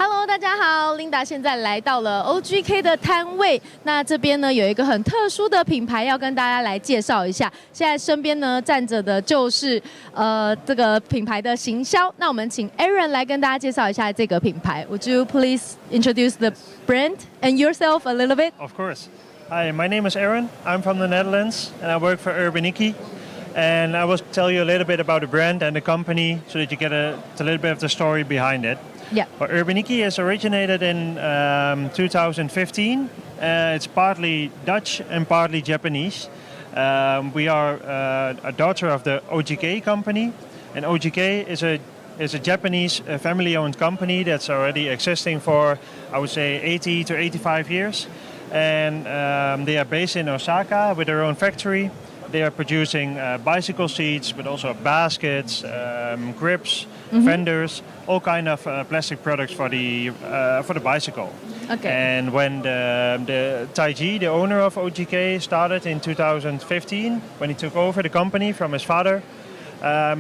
Hello， 大家好 ，Linda 现在来到了 OGK 的摊位。那这边呢有一个很特殊的品牌要跟大家来介绍一下。现在身边呢站着的就是这个品牌的行销。那我们请 Aaron 来跟大家介绍一下这个品牌。Would you please introduce the brand and yourself a little bit? Of course. Hi, my name is Aaron. I'm from the Netherlands and I work for Urbaniki. And I will tell you a little bit about the brand and the company so that you get a little bit of the story behind it. Yeah. Well, Urbaniki is originated in 2015. It's partly Dutch and partly Japanese. We are a daughter of the OGK company, and OGK is a Japanese family-owned company that's already existing for, I would say, 80 to 85 years. And they are based in Osaka with their own factory. They are producing bicycle seats, but also baskets, grips, fenders, all kind of plastic products for the bicycle. Okay. And when the Taiji, the owner of OGK, started in 2015, when he took over the company from his father,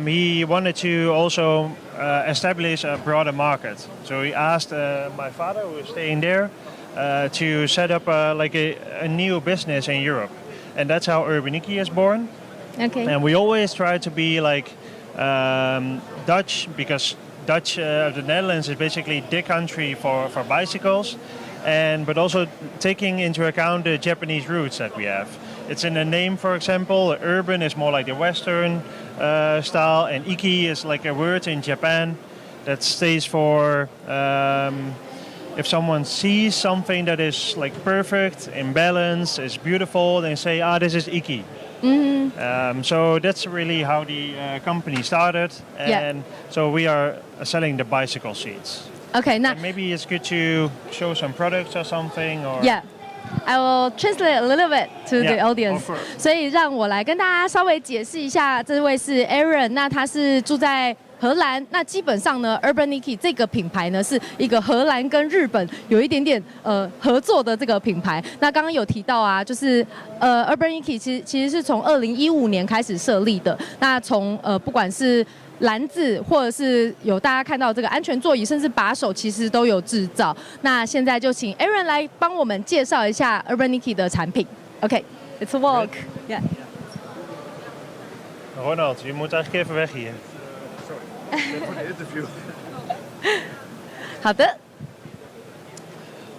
he wanted to also establish a broader market. So he asked my father, who is staying there, to set up like a new business in Europe. And that's how Urbaniki is born. Okay. And we always try to be like Dutch, because Dutch, the Netherlands is basically the country for bicycles, but also taking into account the Japanese roots that we have. It's in the name, for example, urban is more like the Western style, and Iki is like a word in Japan that stays for if someone sees something that is like perfect, in balance, is beautiful, they say, this is Iki. So that's really how the company started. And so we are selling the bicycle seats. Okay, now maybe it's good to show some products or something. Or yeah. I will translate a little bit to the audience. 所以让我来跟大家稍微解释一下，这位是 Aaron， 那他是住在荷兰。那基本上呢 ，Urbaniki 这个品牌呢是一个荷兰跟日本有一点点合作的这个品牌。那刚刚有提到啊，就是Urbaniki 其实是从2015年开始设立的。那从不管是篮子，或者是有大家看到这个安全座椅，甚至把手，其实都有制造。那现在就请 Aaron 来帮我们介绍一下 Urbaniki 的产品。OK，let's walk. Yeah. Ronald, je moet eigenlijk even weg hier. Sorry, voor de interview. 好的。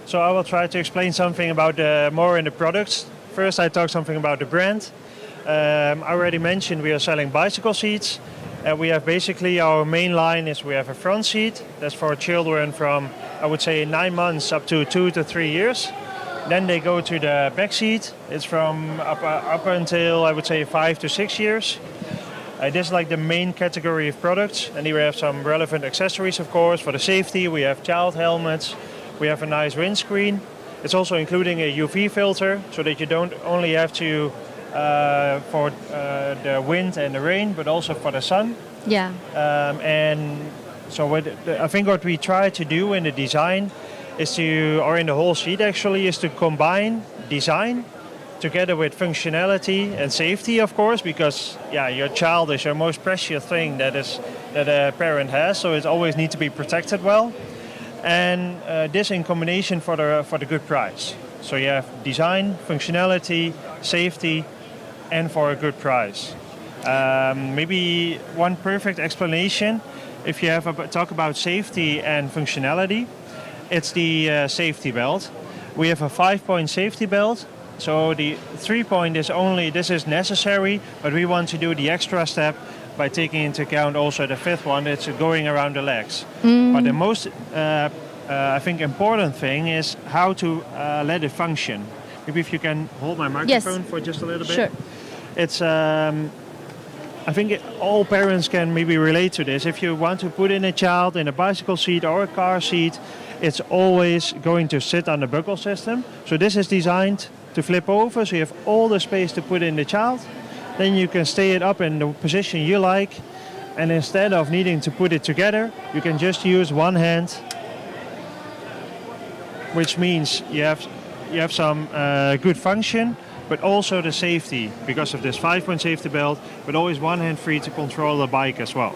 So I will try to explain something about more in the products. First, I talk something about the brand. I already mentioned we are selling bicycle seats. We have basically our main line is we have a front seat. That's for children from, I would say, 9 months up to 2 to 3 years. Then they go to the back seat. It's from up until, I would say, 5 to 6 years. This is like the main category of products. And here we have some relevant accessories, of course. For the safety, we have child helmets. We have a nice windscreen. It's also including a UV filter so that you don't only have to for the wind and the rain, but also for the sun. Yeah. And so I think what we try to do in the design is or in the whole sheet actually, is to combine design together with functionality and safety, of course, because your child is your most precious thing that a parent has, so it always needs to be protected well. And this in combination for the good price. So you have design, functionality, safety, and for a good price. Maybe one perfect explanation, if you talk about safety and functionality, it's the safety belt. We have a 5-point safety belt. So the 3-point this is necessary, but we want to do the extra step by taking into account also the 5th one, it's going around the legs. But the most, I think, important thing is how to let it function. Maybe if you can hold my microphone for just a little bit. Sure. It's, I think all parents can maybe relate to this. If you want to put in a child in a bicycle seat or a car seat, it's always going to sit on the buckle system. So this is designed to flip over, so you have all the space to put in the child. Then you can stay it up in the position you like. And instead of needing to put it together, you can just use one hand, which means you have some good function, but also the safety because of this 5-point safety belt, but always one hand free to control the bike as well.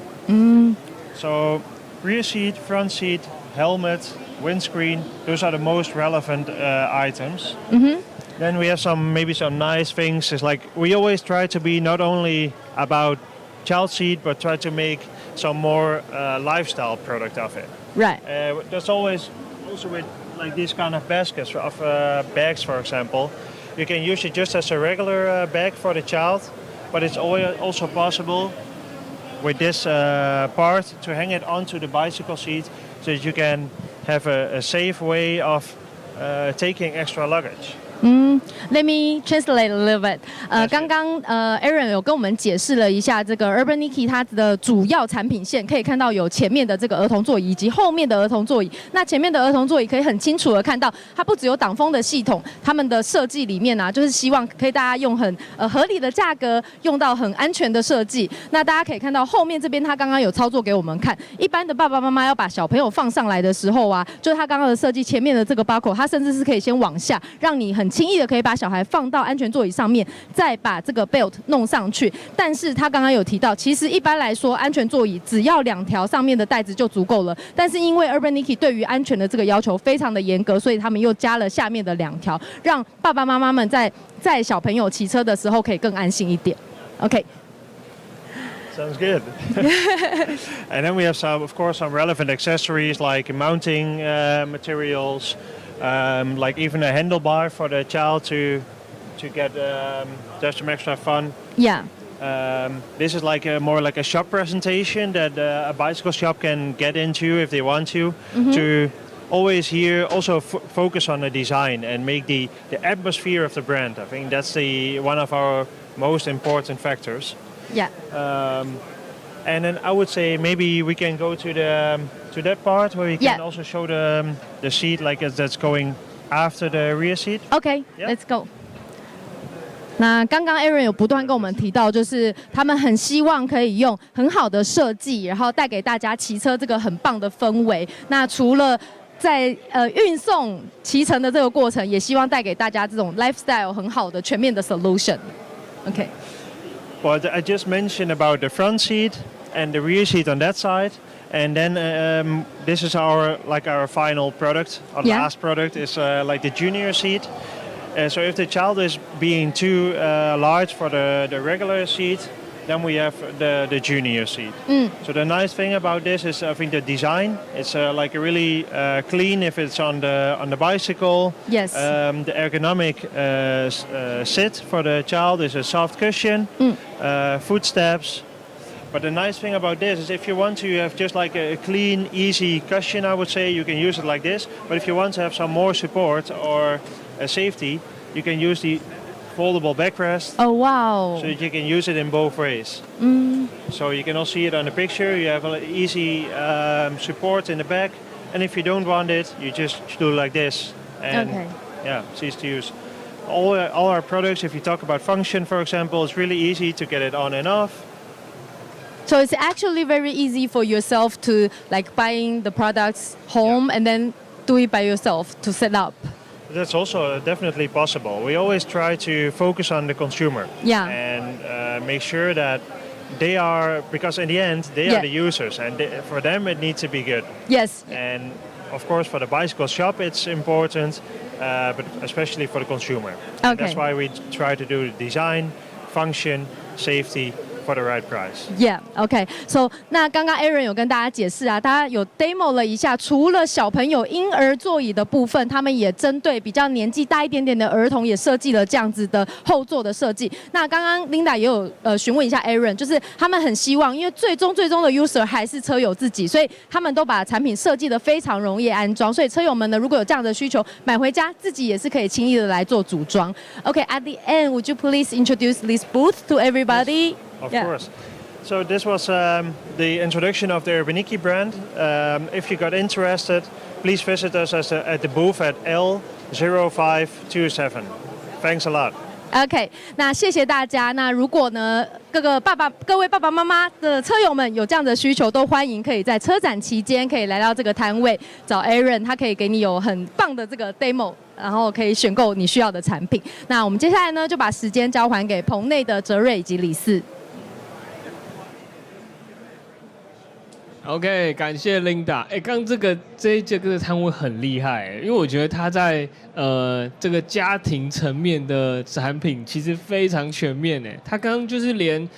So rear seat, front seat, helmet, windscreen. Those are the most relevant items. Mm-hmm. Then we have maybe some nice things. It's like we always try to be not only about child seat, but try to make some more lifestyle product of it. Right. There's always also with like these kind of baskets of bags, for example. You can use it just as a regular bag for the child, but it's also possible with this part to hang it onto the bicycle seat so that you can have a safe way of taking extra luggage. Let me translate a little bit. 刚刚Aaron 有跟我们解释了一下这个 UrbanNiki 它的主要产品线，可以看到有前面的这个儿童座椅以及后面的儿童座椅。那前面的儿童座椅可以很清楚的看到，它不只有挡风的系统，他们的设计里面啊，就是希望可以大家用很合理的价格，用到很安全的设计。那大家可以看到后面这边，他刚刚有操作给我们看。一般的爸爸妈妈要把小朋友放上来的时候啊，就是他刚刚的设计，前面的这个包口，它甚至是可以先往下，让你很轻易的可以把小孩放到安全座椅上面，再把这个 belt 弄上去。但是他刚刚有提到，其实一般来说，安全座椅只要2条上面的带子就足够了。但是因为 UrbanNiki 对于安全的这个要求非常的严格，所以他们又加了下面的2条，让爸爸妈妈们在小朋友骑车的时候可以更安心一点。OK。Sounds good. And then we have of course, some relevant accessories like mounting materials, like even a handlebar for the child to get just some extra fun. Yeah. This is like more like a shop presentation that a bicycle shop can get into if they want to. Mm-hmm. To always here also focus on the design and make the atmosphere of the brand. I think that's one of our most important factors. Yeah. And then I would say maybe we can go to that part where we can also show the seat like that's going after the rear seat. Okay, let's go. 那刚刚 Aaron 有不断跟我们提到，就是他们很希望可以用很好的设计，然后带给大家骑车这个很棒的氛围。那除了在运送骑乘的这个过程，也希望带给大家这种 lifestyle 很好的全面的 solution. Okay. Well, I just mentioned about the front seat and the rear seat on that side, and then this is our final product. Our last product is like the junior seat. So if the child is being too large for the regular seat, then we have the junior seat. So the nice thing about this is I think the design. It's like a really clean if it's on the bicycle. Yes. The ergonomic sit for the child is a soft cushion, footsteps. But the nice thing about this is if you want to have just like a clean, easy cushion, I would say you can use it like this. But if you want to have some more support or safety, you can use the foldable backrest. Oh, wow. So that you can use it in both ways. So you can all see it on the picture. You have an easy support in the back. And if you don't want it, you just do like this. And yeah, it's easy to use. All our products, if you talk about function, for example, it's really easy to get it on and off. So it's actually very easy for yourself to like buying the products home and then do it by yourself to set up. That's also definitely possible. We always try to focus on the consumer and make sure that they are, because in the end, they are the users, and for them it needs to be good. Yes. And of course for the bicycle shop it's important, but especially for the consumer. Okay. And that's why we try to do the design, function, safety, for the right price. Yeah, okay. So 那刚刚 Aaron 有跟大家解释啊，大家有 demo 了一下，除了小朋友婴儿座椅的部分，他们也针对比较年纪大一点点的儿童也设计了这样子的后座的设计。那刚刚 Linda 也有询问一下 Aaron， 就是他们很希望，因为最终的 user 还是车友自己，所以他们都把产品设计的非常容易安装，所以车友们呢，如果有这样的需求，买回家自己也是可以轻易的来做组装。Okay, at the end, would you please introduce this booth to everybody? Of course. So this was the introduction of the UrbanNiki brand. If you got interested, please visit us at the booth at L0527. Thanks a lot. OK， 那谢谢大家。那如果呢，各位爸爸妈妈的车友们有这样的需求，都欢迎可以在车展期间可以来到这个摊位找 Aaron， 他可以给你有很棒的这个 demo， 然后可以选购你需要的产品。那我们接下来呢，就把时间交还给棚内的哲瑞以及李四。OK， 感谢 Linda。刚这个摊位很厉害，因为我觉得他在这个家庭层面的产品其实非常全面诶。他刚刚就是连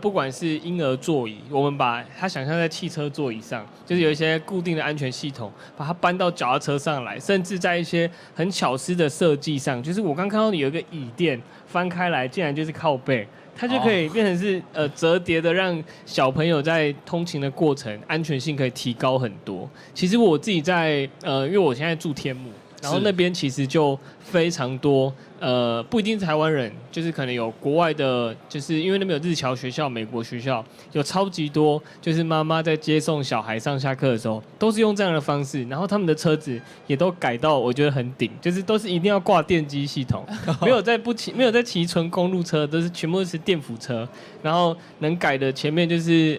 不管是婴儿座椅，我们把它想象在汽车座椅上，就是有一些固定的安全系统，把它搬到脚踏车上来，甚至在一些很巧思的设计上，就是我刚看到有一个椅垫翻开来，竟然就是靠背。它就可以变成是折叠的，让小朋友在通勤的过程安全性可以提高很多。其实我自己在因为我现在住天母，然后那边其实就非常多不一定是台湾人，就是可能有国外的，就是因为那边有日侨学校、美国学校，有超级多，就是妈妈在接送小孩上下课的时候，都是用这样的方式，然后他们的车子也都改到我觉得很顶，就是都是一定要挂电机系统，没有在骑纯公路车，都是全部都是电辅车，然后能改的前面就是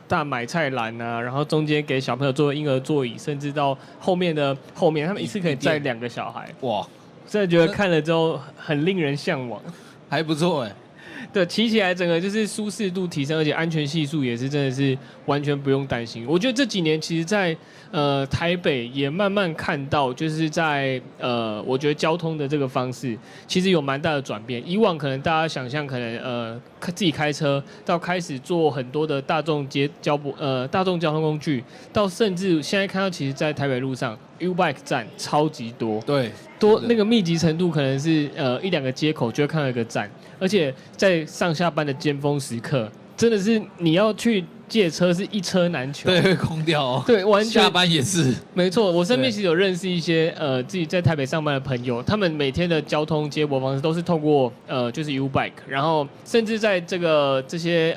大买菜篮啊，然后中间给小朋友坐婴儿座椅，甚至到后面，他们一次可以载2个小孩，哇！真的觉得看了之后很令人向往，还不错哎。对，骑起来整个就是舒适度提升，而且安全系数也是真的是完全不用担心。我觉得这几年其实在台北也慢慢看到，就是在我觉得交通的这个方式其实有蛮大的转变。以往可能大家想象可能自己开车，到开始做很多的大众交通工具，到甚至现在看到其实在台北路上 U-Bike 站超级多，对，多那个密集程度可能是1-2个街口就会看到一个站，而且在上下班的尖峰时刻，真的是你要去借车是一车难求，对，会空掉哦，对，完全下班也是，没错。我身边其实有认识一些自己在台北上班的朋友，他们每天的交通接驳方式都是透过就是 U-Bike， 然后甚至在这些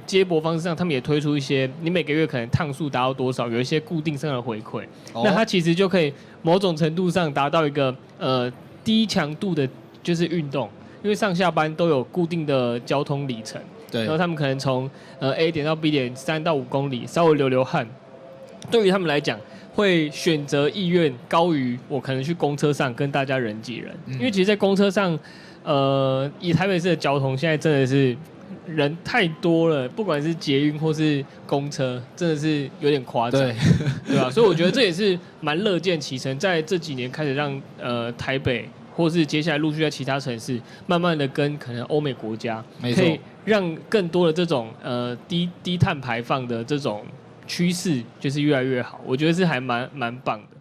接驳方式上，他们也推出一些你每个月可能趟数达到多少，有一些固定上的回馈，那它其实就可以某种程度上达到一个低强度的就是运动，因为上下班都有固定的交通里程。对，然后他们可能从A 点到 B 点3到5公里，稍微流汗，对于他们来讲，会选择意愿高于我可能去公车上跟大家人挤人，因为其实，在公车上，以台北市的交通，现在真的是人太多了，不管是捷运或是公车，真的是有点夸张，对吧？所以我觉得这也是蛮乐见其成，在这几年开始让台北。或是接下来陆续在其他城市，慢慢的跟可能欧美国家，可以让更多的这种低碳排放的这种趋势，就是越来越好。我觉得是还蛮棒的。